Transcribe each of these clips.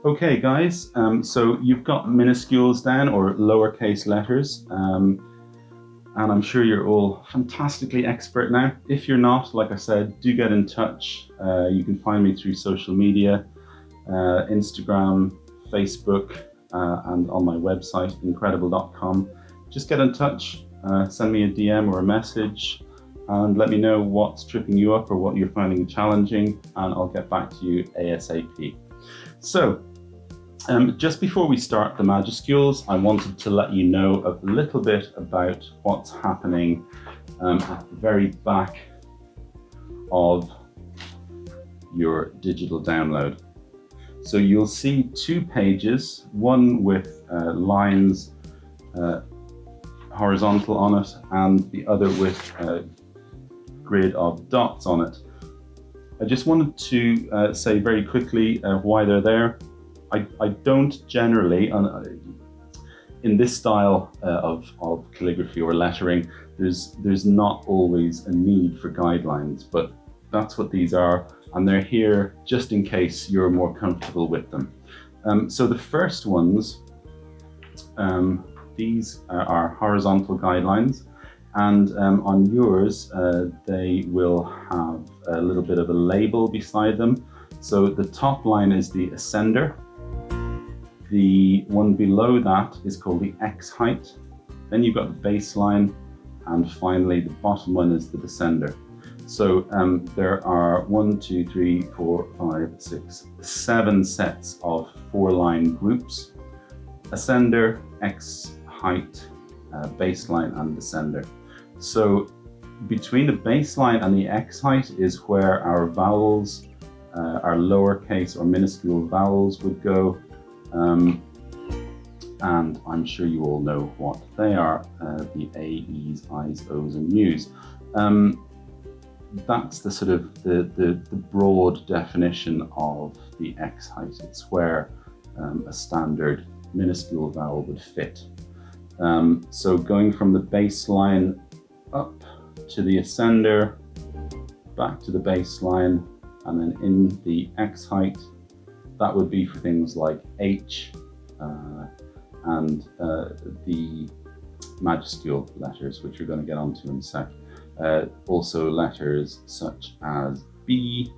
Okay, guys, so you've got minuscules down, or lowercase letters, and I'm sure you're all fantastically expert now. If you're not, like I said, do get in touch. You can find me through social media, Instagram, Facebook, and on my website, incredible.com. Just get in touch, send me a DM or a message, and let me know what's tripping you up or what you're finding challenging, and I'll get back to you ASAP. So, just before we start the majuscules, I wanted to let you know a little bit about what's happening at the very back of your digital download. So you'll see two pages, one with lines horizontal on it, and the other with a grid of dots on it. I just wanted to say very quickly why they're there. I don't generally, in this style of calligraphy or lettering, there's not always a need for guidelines, but that's what these are, and they're here just in case you're more comfortable with them. So the first ones, these are horizontal guidelines, and on yours they will have a little bit of a label beside them. So the top line is the ascender. The one below that is called the X height. Then you've got the baseline, and finally the bottom one is the descender. So there are 1, 2, 3, 4, 5, 6, 7 sets of 4-line groups: ascender, X height, baseline, and descender. So between the baseline and the X height is where our vowels, our lowercase or minuscule vowels would go. And I'm sure you all know what they are, the A, E's, I's, O's, and U's. That's the sort of the broad definition of the X height. It's where a standard minuscule vowel would fit. So going from the baseline up to the ascender, back to the baseline, and then in the X height, that would be for things like H and the majuscule letters, which we're going to get onto in a sec. Also letters such as B,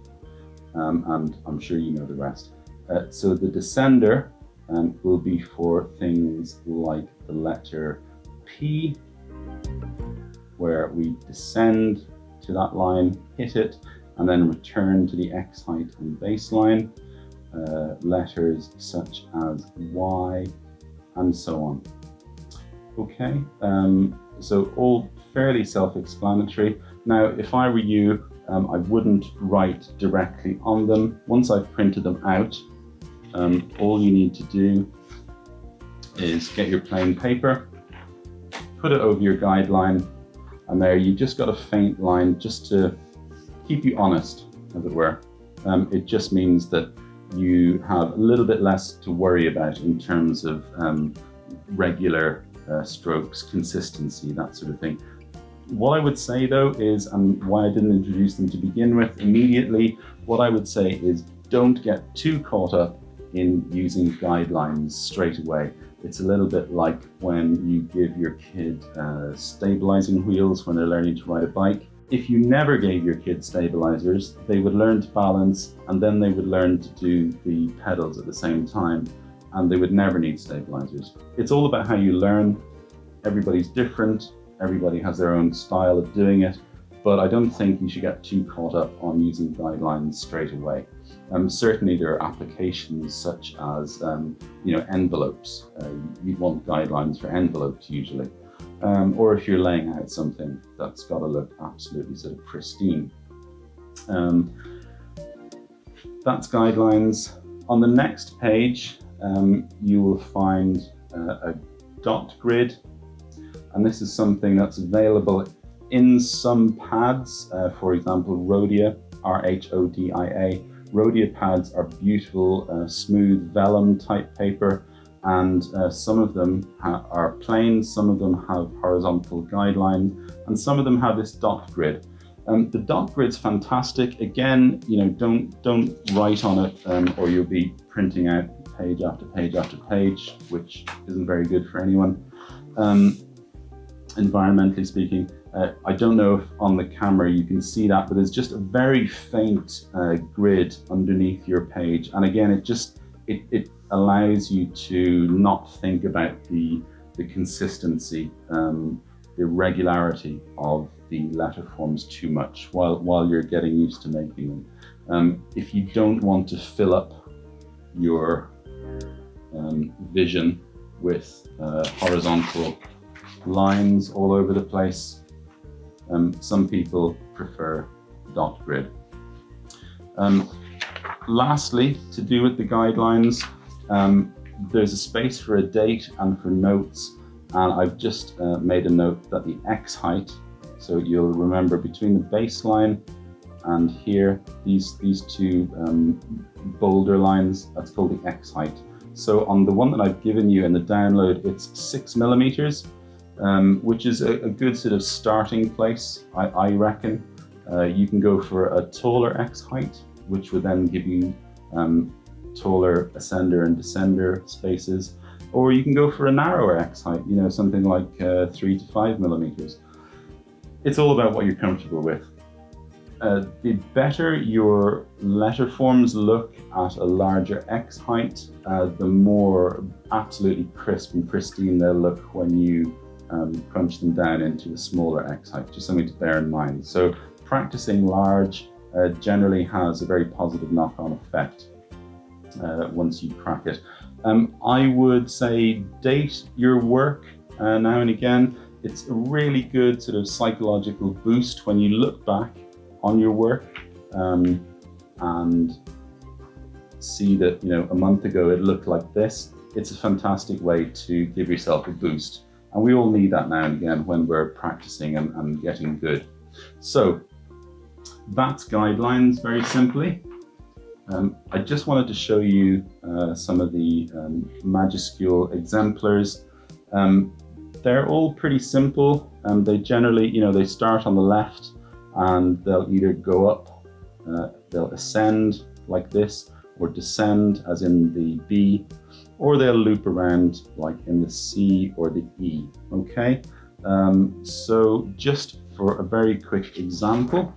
and I'm sure you know the rest. So the descender will be for things like the letter P, where we descend to that line, hit it, and then return to the X height and baseline. Letters such as Y, and so on. Okay, so all fairly self-explanatory. Now, if I were you, I wouldn't write directly on them. Once I've printed them out, all you need to do is get your plain paper, put it over your guideline, and there you've just got a faint line just to keep you honest, as it were. It just means that you have a little bit less to worry about in terms of regular strokes, consistency, that sort of thing. What I would say though is, and why I didn't introduce them to begin with immediately, what I would say is don't get too caught up in using guidelines straight away. It's a little bit like when you give your kid stabilizing wheels when they're learning to ride a bike. If you never gave your kids stabilizers, they would learn to balance, and then they would learn to do the pedals at the same time, and they would never need stabilizers. It's all about how you learn. Everybody's different. Everybody has their own style of doing it, but I don't think you should get too caught up on using guidelines straight away. Certainly there are applications such as envelopes. You'd want guidelines for envelopes usually. Or if you're laying out something that's got to look absolutely sort of pristine. That's guidelines. On the next page, you will find a dot grid, and this is something that's available in some pads, for example, Rhodia, R-H-O-D-I-A. Rhodia pads are beautiful, smooth vellum type paper, and some of them are plain, some of them have horizontal guidelines, and some of them have this dot grid. The dot grid's fantastic. Again, don't write on it, or you'll be printing out page after page after page, which isn't very good for anyone, environmentally speaking. I don't know if on the camera you can see that, but there's just a very faint grid underneath your page. And again, it allows you to not think about the consistency, the regularity of the letter forms too much while you're getting used to making them. If you don't want to fill up your vision with horizontal lines all over the place, some people prefer dot grid. Lastly, to do with the guidelines, there's a space for a date and for notes, and I've just made a note that the X height, so you'll remember between the baseline and here, these two boulder lines, that's called the X height. So on the one that I've given you in the download, it's 6 millimeters, which is a good sort of starting place, I reckon. You can go for a taller X height, which would then give you taller ascender and descender spaces, or you can go for a narrower X height, you know, something like 3 to 5 millimeters. It's all about what you're comfortable with. The better your letter forms look at a larger X height, the more absolutely crisp and pristine they'll look when you crunch them down into a smaller X height, just something to bear in mind. So practicing large generally has a very positive knock-on effect once you crack it. I would say date your work now and again. It's a really good sort of psychological boost when you look back on your work and see that, you know, a month ago it looked like this. It's a fantastic way to give yourself a boost. And we all need that now and again when we're practicing and getting good. So that's guidelines, very simply. I just wanted to show you some of the majuscule exemplars. They're all pretty simple, and they generally, you know, they start on the left and they'll either go up, they'll ascend like this, or descend as in the B, or they'll loop around like in the C or the E, okay? So just for a very quick example,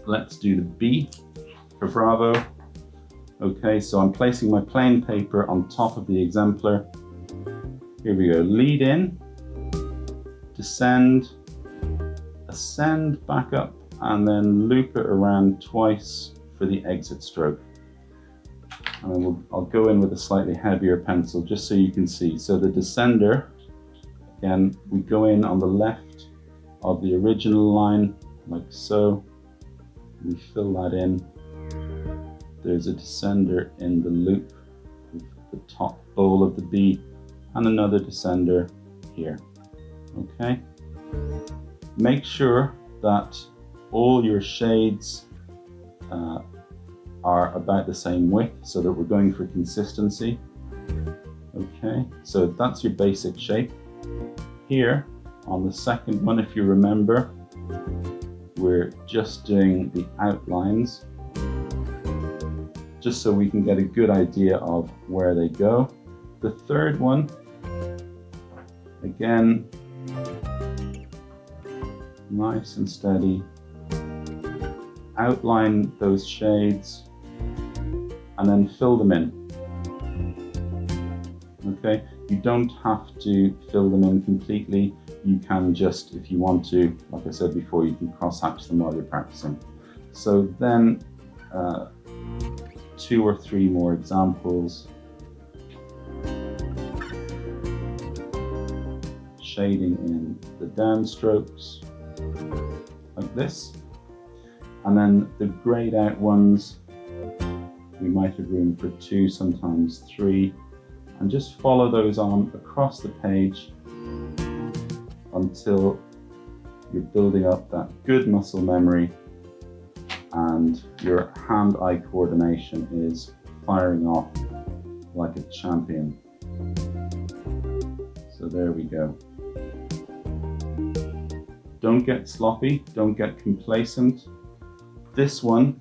let's do the B for Bravo. Okay, so I'm placing my plain paper on top of the exemplar. Here we go, lead in, descend, ascend back up, and then loop it around twice for the exit stroke. And then I'll go in with a slightly heavier pencil just so you can see. So the descender, again, we go in on the left of the original line, like so. We fill that in. There's a descender in the loop with the top bowl of the B, and another descender here, okay? Make sure that all your shades are about the same width so that we're going for consistency. Okay, so that's your basic shape. Here on the second one, if you remember, we're just doing the outlines just so we can get a good idea of where they go. The third one, again, nice and steady. Outline those shades and then fill them in. Okay, you don't have to fill them in completely. You can just, if you want to, like I said before, you can cross-hatch them while you're practicing. So then 2 or 3 more examples. Shading in the downstrokes like this, and then the grayed out ones, we might have room for 2, sometimes 3, and just follow those on across the page until you're building up that good muscle memory and your hand-eye coordination is firing off like a champion. So there we go. Don't get sloppy, don't get complacent. This one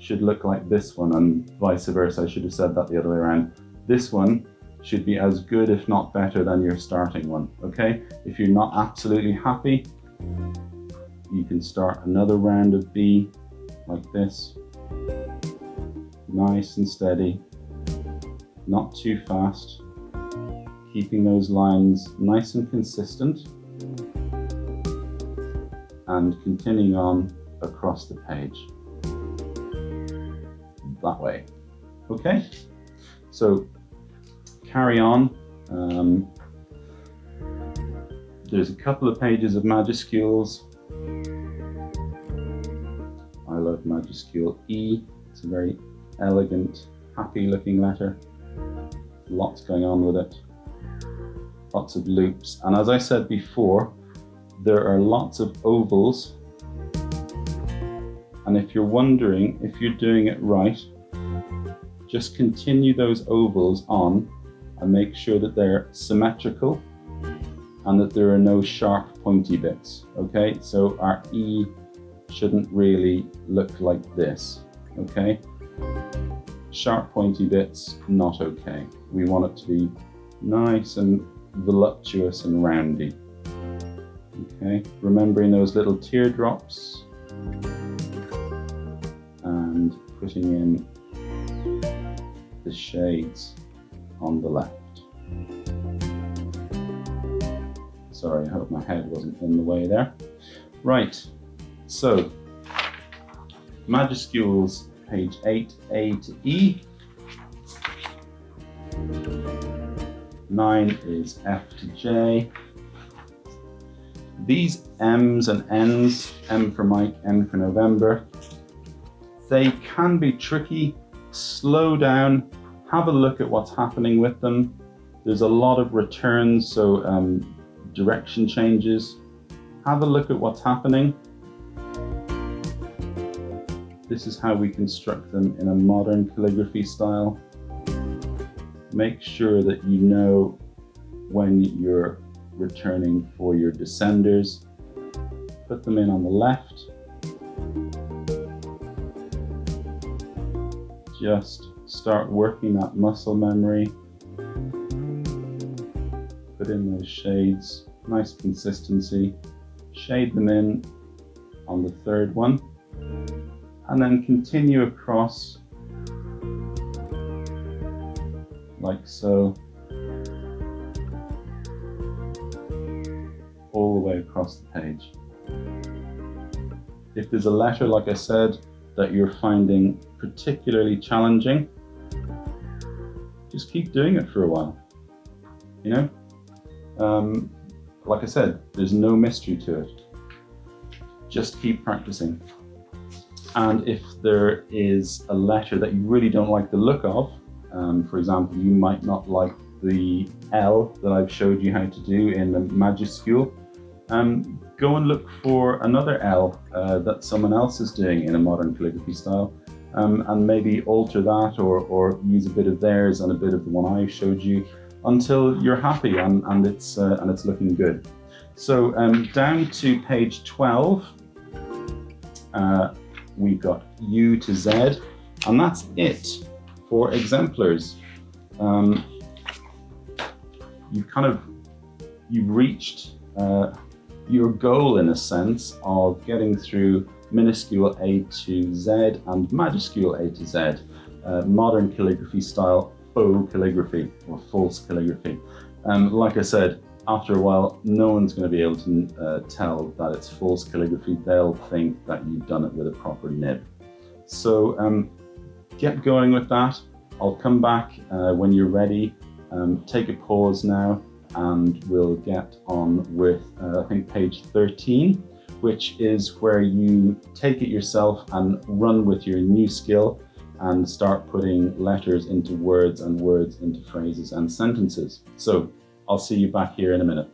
should look like this one, and vice versa. I should have said that the other way around. This one should be as good, if not better, than your starting one, okay? If you're not absolutely happy, you can start another round of B like this. Nice and steady, not too fast, keeping those lines nice and consistent, and continuing on across the page that way. Okay, so carry on. There's a couple of pages of majuscules. I love majuscule E. It's a very elegant, happy looking letter. Lots going on with it. Lots of loops. And as I said before, there are lots of ovals. And if you're wondering if you're doing it right, just continue those ovals on and make sure that they're symmetrical and that there are no sharp pointy bits, okay? So our E shouldn't really look like this, okay? Sharp pointy bits, not okay. We want it to be nice and voluptuous and roundy, okay? Remembering those little teardrops and putting in the shades on the left. Sorry, I hope my head wasn't in the way there. Right, so majuscules, page 8, A to E. 9 is F to J. These M's and N's, M for Mike, N for November, they can be tricky. Slow down, have a look at what's happening with them. There's a lot of returns, so direction changes. Have a look at what's happening. This is how we construct them in a modern calligraphy style. Make sure that you know when you're returning for your descenders. Put them in on the left. Just start working that muscle memory. Put in those shades, nice consistency. Shade them in on the third one. And then continue across like so, all the way across the page. If there's a letter, like I said, that you're finding particularly challenging, just keep doing it for a while, you know? Like I said, there's no mystery to it. Just keep practicing. And if there is a letter that you really don't like the look of, for example, you might not like the L that I've showed you how to do in the majuscule, go and look for another L that someone else is doing in a modern calligraphy style, and maybe alter that or use a bit of theirs and a bit of the one I showed you until you're happy and it's looking good. So down to page 12, we've got U to Z, and that's it for exemplars. You've reached your goal, in a sense, of getting through minuscule A to Z and majuscule A to Z, modern calligraphy style faux calligraphy or false calligraphy. Like I said, after a while, no one's going to be able to tell that it's false calligraphy. They'll think that you've done it with a proper nib. So get going with that. I'll come back when you're ready. Take a pause now, and we'll get on with, I think, page 13, which is where you take it yourself and run with your new skill and start putting letters into words and words into phrases and sentences. So I'll see you back here in a minute.